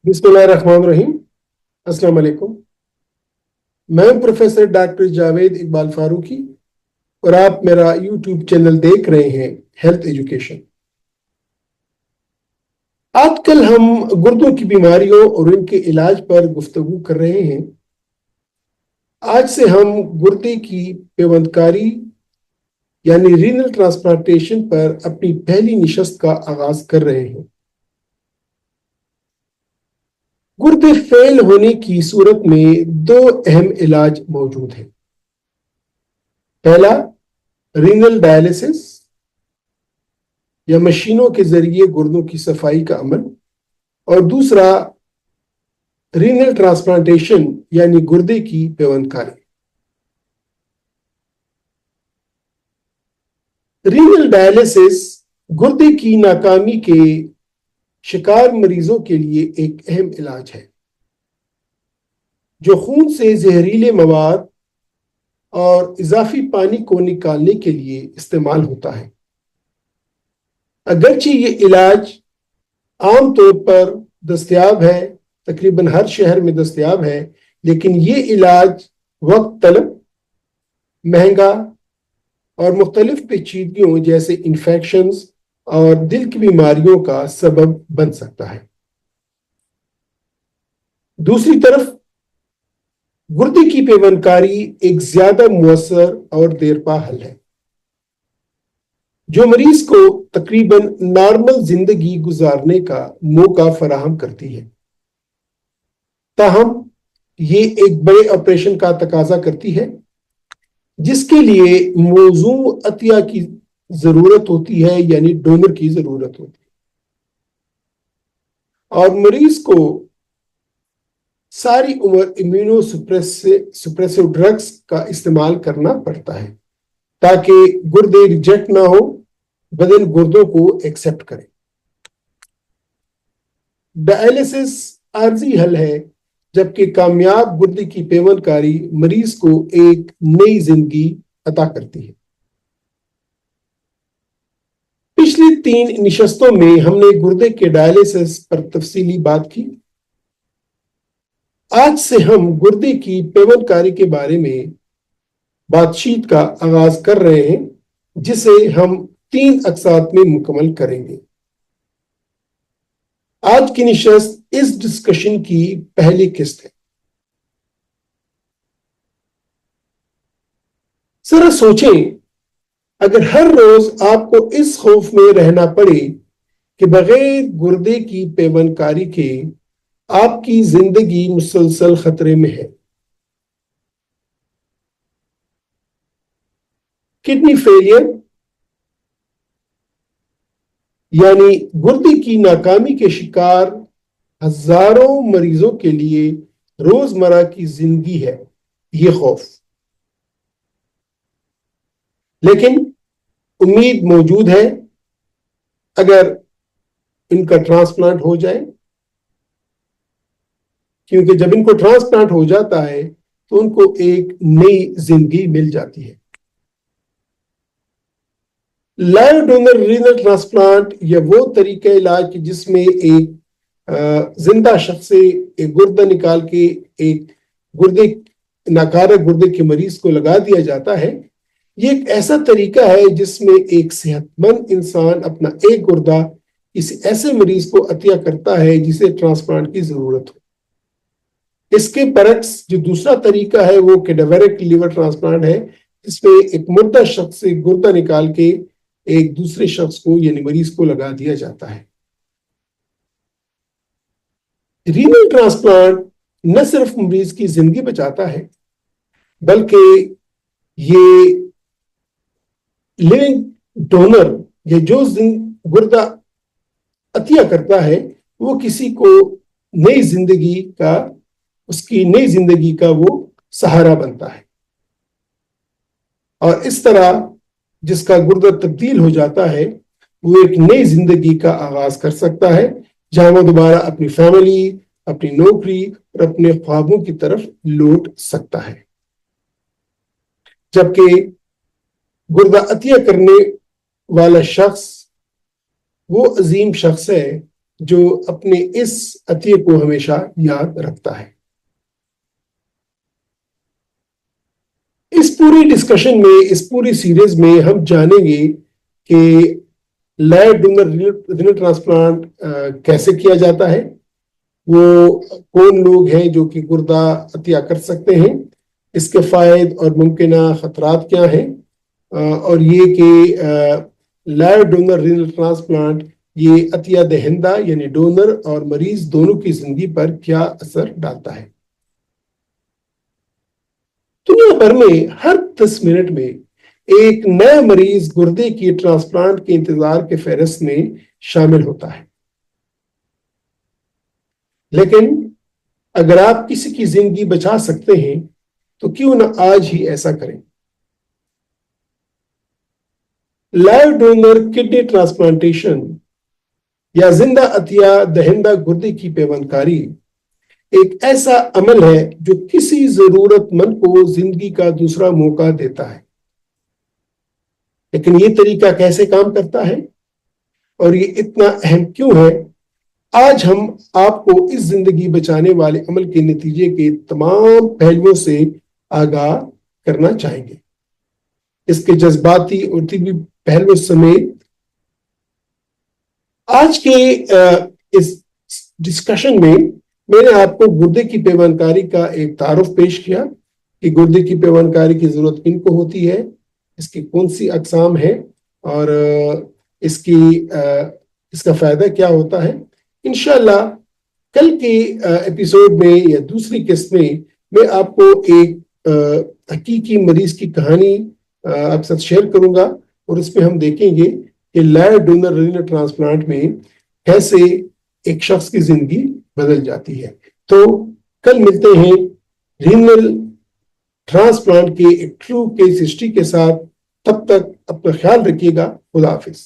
बिस्मिल्लाहिर्रहमानिर्रहीम। अस्सलाम वालेकुम। मैं प्रोफेसर डॉक्टर जावेद इकबाल फारूकी और आप मेरा यूट्यूब चैनल देख रहे हैं हेल्थ एजुकेशन। आजकल हम गुर्दों की बीमारियों और इनके इलाज पर गुफ्तगू कर रहे हैं। आज से हम गुर्दे की पेवंदकारी यानी रीनल ट्रांसप्लांटेशन पर अपनी पहली निशस्त का आगाज कर रहे हैं। गुर्दे फेल होने की सूरत में दो अहम इलाज मौजूद हैं। पहला, रीनल डायलिसिस या मशीनों के जरिए गुर्दों की सफाई का अमल, और दूसरा रीनल ट्रांसप्लांटेशन यानी गुर्दे की पेवंदकारी। रीनल डायलिसिस गुर्दे की नाकामी के शिकार मरीजों के लिए एक अहम इलाज है जो खून से जहरीले मवाद और इजाफी पानी को निकालने के लिए इस्तेमाल होता है। अगरचे ये इलाज आमतौर पर दस्तयाब है, तकरीबन हर शहर में दस्तयाब है, लेकिन ये इलाज वक्त तलब, महंगा और मुख्तलिफ पेचीदगियों जैसे इन्फेक्शंस और दिल की बीमारियों का सबब बन सकता है। दूसरी तरफ गुर्दे की पेवंदकारी एक ज्यादा मुअस्सर और देरपा हल है जो मरीज को तकरीबन नॉर्मल जिंदगी गुजारने का मौका फराहम करती है। ताहम ये एक बड़े ऑपरेशन का तकाजा करती है जिसके लिए मौजूम अतिया की जरूरत होती है, यानी डोनर की जरूरत होती है, और मरीज को सारी उम्र इम्यूनो सुप्रेसिव ड्रग्स का इस्तेमाल करना पड़ता है ताकि गुर्दे रिजेक्ट ना हो, बदन गुर्दों को एक्सेप्ट करे। डायलिसिस आर्जी हल है, जबकि कामयाब गुर्दे की पेवंदकारी मरीज को एक नई जिंदगी अता करती है। पिछली 3 निशस्तों में हमने गुर्दे के डायलिसिस पर तफसीली बात की। आज से हम गुर्दे की पेवंदकारी के बारे में बातचीत का आगाज कर रहे हैं, जिसे हम 3 अक़सात में मुकम्मल करेंगे। आज की निशस्त इस डिस्कशन की पहली किस्त है। जरा सोचें, अगर हर रोज आपको इस खौफ में रहना पड़े कि बगैर गुर्दे की पेवंदकारी के आपकी जिंदगी मुसलसल खतरे में है। किडनी फेलियर यानी गुर्दे की नाकामी के शिकार हजारों मरीजों के लिए रोजमर्रा की जिंदगी है ये खौफ। लेकिन उम्मीद मौजूद है अगर इनका ट्रांसप्लांट हो जाए, क्योंकि जब इनको ट्रांसप्लांट हो जाता है तो उनको एक नई जिंदगी मिल जाती है। लाइव डोनर रीनल ट्रांसप्लांट या वो तरीका इलाज जिसमें एक जिंदा शख्स से एक गुर्दा निकाल के एक गुर्दे नाकारक गुर्दे के मरीज को लगा दिया जाता है, ये एक ऐसा तरीका है जिसमें एक सेहतमंद इंसान अपना एक गुर्दा किसी ऐसे मरीज को अतिया करता है जिसे ट्रांसप्लांट की जरूरत हो। इसके बरक्स जो दूसरा तरीका है वो कैडावरिक लीवर ट्रांसप्लांट है, जिसमें एक मुर्दा शख्स से गुर्दा निकाल के एक दूसरे शख्स को यानी मरीज को लगा दिया जाता है। रीनल ट्रांसप्लांट न सिर्फ मरीज की जिंदगी बचाता है, बल्कि ये लिविंग डोनर या जो गुर्दा अतिया करता है वो किसी को नई जिंदगी का उसकी नई जिंदगी का वो सहारा बनता है, और इस तरह जिसका गुर्दा तब्दील हो जाता है वो एक नई जिंदगी का आगाज कर सकता है, जहां वो दोबारा अपनी फैमिली, अपनी नौकरी और अपने ख्वाबों की तरफ लौट सकता है। जबकि गुर्दा अतिया करने वाला शख्स वो अजीम शख्स है جو اپنے اس عطیے کو ہمیشہ یاد رکھتا ہے۔ اس پوری ڈسکشن میں، اس پوری سیریز میں ہم جانیں گے کہ لائیو ڈونر رینل ٹرانسپلانٹ کیسے کیا جاتا ہے، وہ کون لوگ ہیں جو کہ گردہ عطیہ کر سکتے ہیں، اس کے فوائد اور ممکنہ خطرات کیا ہیں، اور یہ کہ لائیو ڈونر رینل ٹرانسپلانٹ یہ عطیہ دہندہ یعنی ڈونر اور مریض دونوں کی زندگی پر کیا اثر ڈالتا ہے۔ دنیا بھر میں ہر 10 منٹ میں ایک نیا مریض گردے کی ٹرانسپلانٹ کے انتظار کے فہرست میں شامل ہوتا ہے، لیکن اگر آپ کسی کی زندگی بچا سکتے ہیں تو کیوں نہ آج ہی ایسا کریں۔ لائیو ڈونر کڈنی ٹرانسپلانٹیشن یا زندہ عطیہ دہندہ گردے کی پیوند کاری ایک ایسا عمل ہے جو کسی ضرورت مند کو زندگی کا دوسرا موقع دیتا ہے، لیکن یہ طریقہ کیسے کام کرتا ہے اور یہ اتنا اہم کیوں ہے، آج ہم آپ کو اس زندگی بچانے والے عمل کے نتیجے کے تمام پہلوؤں سے آگاہ کرنا چاہیں گے۔ اس کے جذباتی اور طبی پہلوؤں سمیت آج کے اس ڈسکشن میں نے آپ کو گردے کی پیوند کاری کا ایک تعارف پیش کیا کہ گردے کی پیوند کاری کی ضرورت کن کو ہوتی ہے، اس کی کون سی اقسام ہے اور اس کا فائدہ کیا ہوتا ہے۔ انشاءاللہ کل کے ایپیسوڈ میں یا دوسری قسط میں آپ کو ایک حقیقی مریض کی کہانی آپ ساتھ شیئر کروں گا، اور اس میں ہم دیکھیں گے کہ لائیو ڈونر رینل ٹرانسپلانٹ میں کیسے ایک شخص کی زندگی بدل جاتی ہے۔ تو کل ملتے ہیں رینل ٹرانسپلانٹ کے ایک ٹرو کیس ہسٹری کے ساتھ، تب تک اپنا خیال رکھیے گا۔ خدا حافظ۔